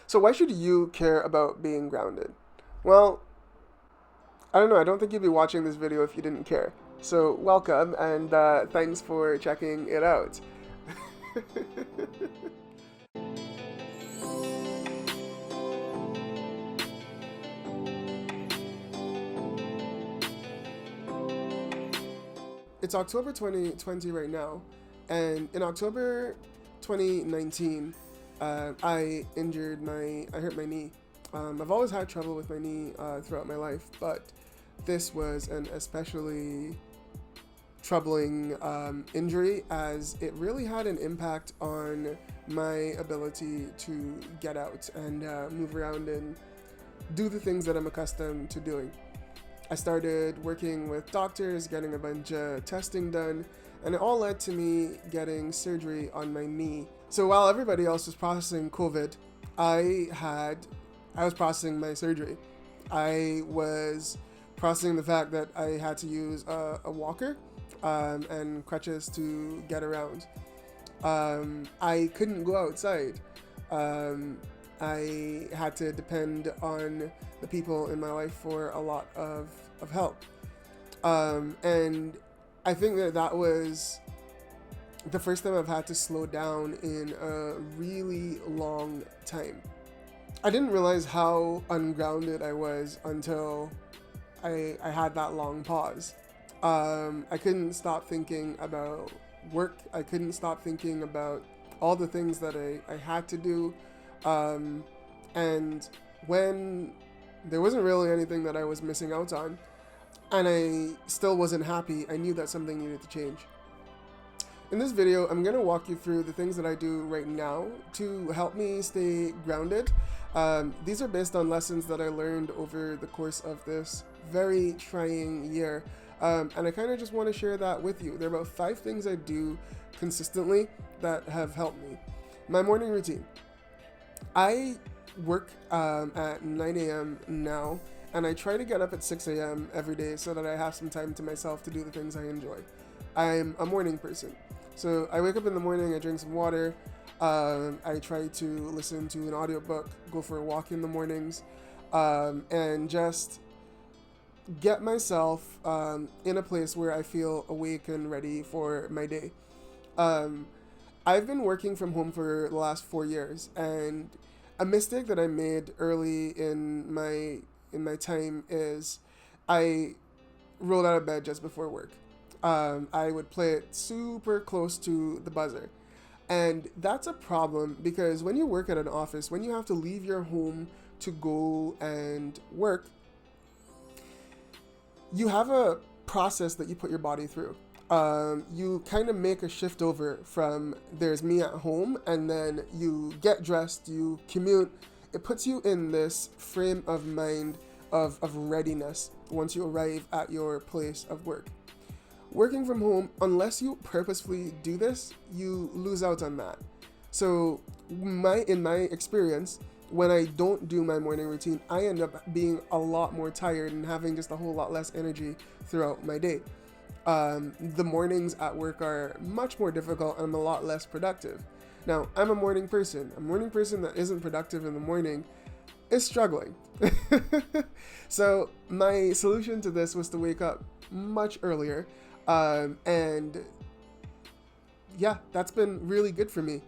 So why should you care about being grounded? Well, I don't know. I don't think you'd be watching this video if you didn't care. So welcome and thanks for checking it out. It's October 2020 right now, and in October 2019, I hurt my knee. I've always had trouble with my knee throughout my life, but this was an especially troubling injury as it really had an impact on my ability to get out and move around and do the things that I'm accustomed to doing. I started working with doctors, getting a bunch of testing done, and it all led to me getting surgery on my knee. So while everybody else was processing COVID, I was processing my surgery. I was processing the fact that I had to use a walker and crutches to get around. I couldn't go outside. I had to depend on the people in my life for a lot of help. And I think that was the first time I've had to slow down in a really long time. I didn't realize how ungrounded I was until I had that long pause. I couldn't stop thinking about work. I couldn't stop thinking about all the things that I had to do. And when there wasn't really anything that I was missing out on, and I still wasn't happy, I knew that something needed to change. In this video, I'm going to walk you through the things that I do right now to help me stay grounded. These are based on lessons that I learned over the course of this very trying year. And I kind of just want to share that with you. There are about 5 things I do consistently that have helped me. My morning routine. I work at 9 a.m. now, and I try to get up at 6 a.m. every day so that I have some time to myself to do the things I enjoy. I'm a morning person. So I wake up in the morning, I drink some water, I try to listen to an audiobook, go for a walk in the mornings, and just get myself in a place where I feel awake and ready for my day. I've been working from home for the last 4 years, and a mistake that I made early in my time is I rolled out of bed just before work. I would play it super close to the buzzer. And that's a problem because when you work at an office, when you have to leave your home to go and work, you have a process that you put your body through. You kind of make a shift over from there's me at home, and then you get dressed, you commute. It puts you in this frame of mind of readiness once you arrive at your place of work. Working from home, unless you purposefully do this, you lose out on that. So in my experience, when I don't do my morning routine, I end up being a lot more tired and having just a whole lot less energy throughout my day. The mornings at work are much more difficult and I'm a lot less productive. Now, I'm a morning person. A morning person that isn't productive in the morning is struggling. So my solution to this was to wake up much earlier. And yeah, that's been really good for me.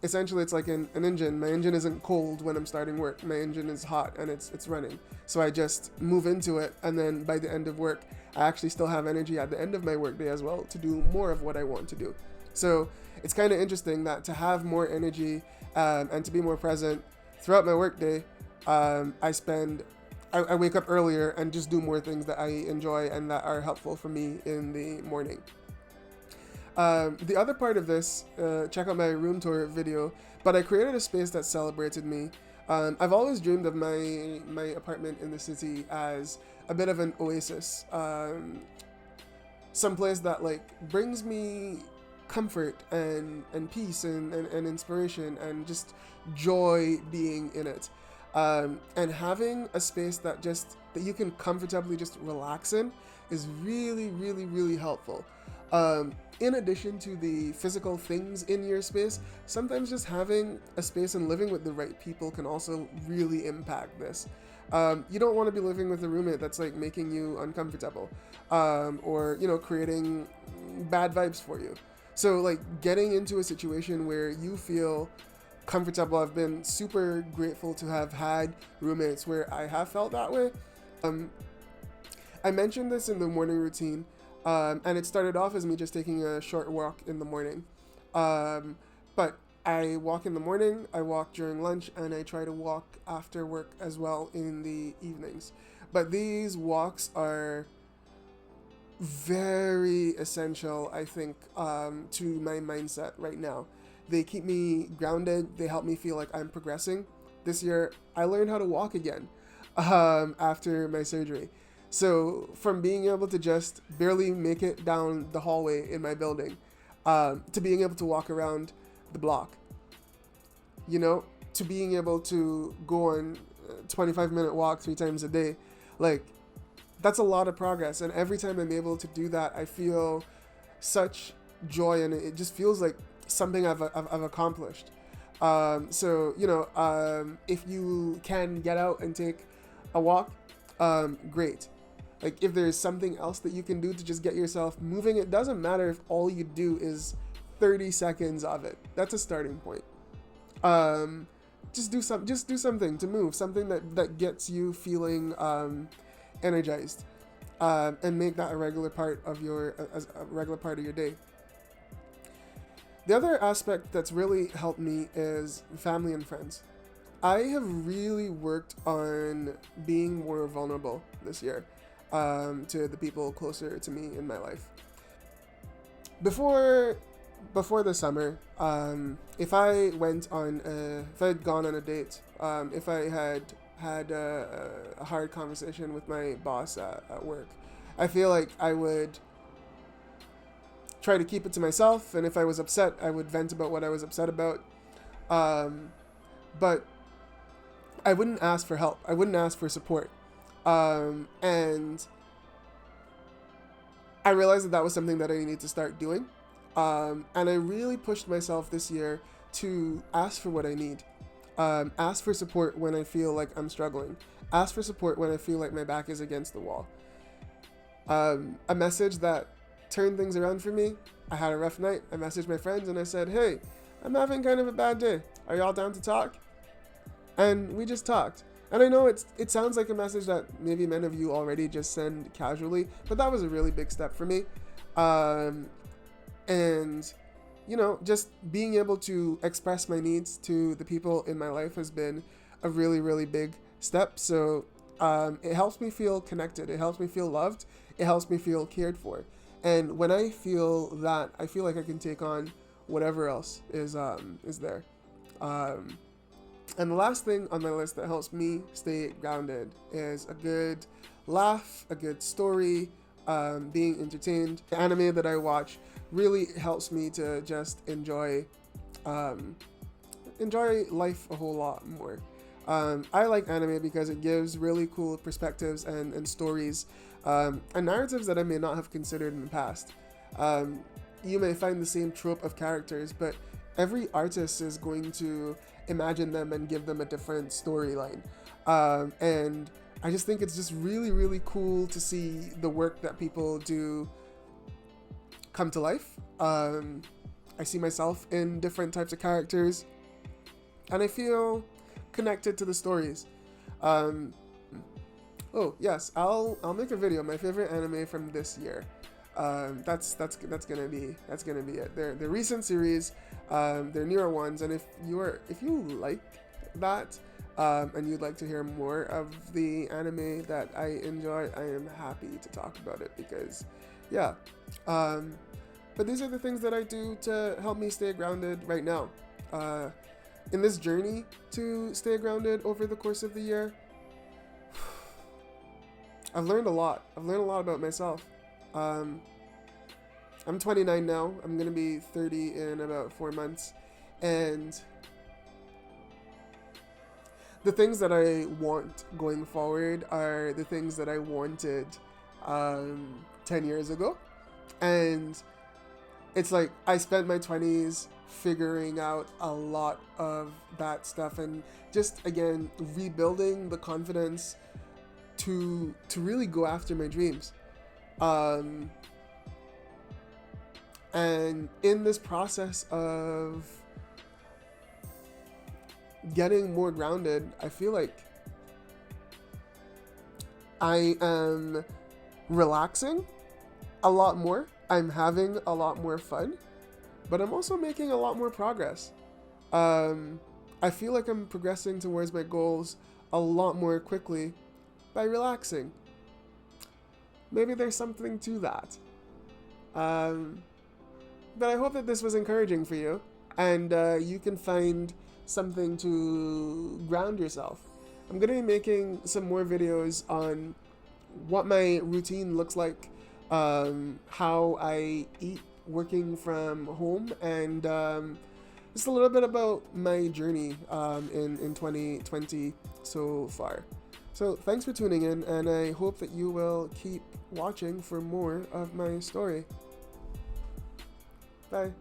Essentially, it's like an engine. My engine isn't cold when I'm starting work. My engine is hot and it's running. So I just move into it, and then by the end of work, I actually still have energy at the end of my workday as well to do more of what I want to do. So it's kind of interesting that to have more energy and to be more present throughout my workday, I wake up earlier and just do more things that I enjoy and that are helpful for me in the morning. The other part of this, check out my room tour video, but I created a space that celebrated me. I've always dreamed of my apartment in the city as a bit of an oasis, someplace that like brings me comfort and peace and inspiration and just joy being in it. And having a space that you can comfortably just relax in is really, really, really helpful. in addition to the physical things in your space, sometimes just having a space and living with the right people can also really impact this. You don't want to be living with a roommate that's like making you uncomfortable, or creating bad vibes for you. So like getting into a situation where you feel comfortable. I've been super grateful to have had roommates where I have felt that way. I mentioned this in the morning routine, and it started off as me just taking a short walk in the morning. But I walk in the morning, I walk during lunch, and I try to walk after work as well in the evenings. But these walks are very essential, I think, to my mindset right now. They keep me grounded. They help me feel like I'm progressing. This year, I learned how to walk again after my surgery. So from being able to just barely make it down the hallway in my building, to being able to walk around the block, to being able to go on a 25-minute walk 3 times a day, like that's a lot of progress. And every time I'm able to do that, I feel such joy, and it just feels like something I've accomplished. If you can get out and take a walk, great. Like if there's something else that you can do to just get yourself moving, it doesn't matter if all you do is 30 seconds of it. That's a starting point. Just do something to move, something that gets you feeling energized, and make that a regular part of your day. The other aspect that's really helped me is family and friends. I have really worked on being more vulnerable this year, to the people closer to me in my life. Before the summer, if I had gone on a date, if I had a hard conversation with my boss at work, I feel like I would try to keep it to myself, and if I was upset, I would vent about what I was upset about. But I wouldn't ask for help. I wouldn't ask for support. And I realized that was something that I needed to start doing. And I really pushed myself this year to ask for what I need. Ask for support when I feel like I'm struggling. Ask for support when I feel like my back is against the wall. A message that turned things around for me. I had a rough night. I messaged my friends and I said, hey, I'm having kind of a bad day. Are y'all down to talk? And we just talked. And I know it sounds like a message that maybe many of you already just send casually, but that was a really big step for me. And just being able to express my needs to the people in my life has been a really, really big step. So it helps me feel connected. It helps me feel loved. It helps me feel cared for. And when I feel that, I feel like I can take on whatever else is there. And the last thing on my list that helps me stay grounded is a good laugh, a good story, being entertained. The anime that I watch really helps me to just enjoy life a whole lot more. I like anime because it gives really cool perspectives and stories, and narratives that I may not have considered in the past. You may find the same trope of characters, but every artist is going to imagine them and give them a different storyline. And I just think it's just really, really cool to see the work that people do come to life. I see myself in different types of characters, and I feel connected to the stories. Oh yes, I'll make a video, my favorite anime from this year. That's gonna be it. They're recent series, they're newer ones, and if you like that, and you'd like to hear more of the anime that I enjoy, I am happy to talk about it because, yeah. But these are the things that I do to help me stay grounded right now. In this journey to stay grounded over the course of the year, I've learned a lot. I've learned a lot about myself. I'm 29 now. I'm going to be 30 in about 4 months. And the things that I want going forward are the things that I wanted 10 years ago. And it's like I spent my 20s figuring out a lot of that stuff, and just again rebuilding the confidence to really go after my dreams. And in this process of getting more grounded, I feel like I am relaxing a lot more. I'm having a lot more fun, but I'm also making a lot more progress. I feel like I'm progressing towards my goals a lot more quickly by relaxing. Maybe there's something to that. But I hope that this was encouraging for you, and you can find something to ground yourself. I'm going to be making some more videos on what my routine looks like, how I eat working from home, and just a little bit about my journey in 2020 so far. So thanks for tuning in, and I hope that you will keep watching for more of my story. Bye.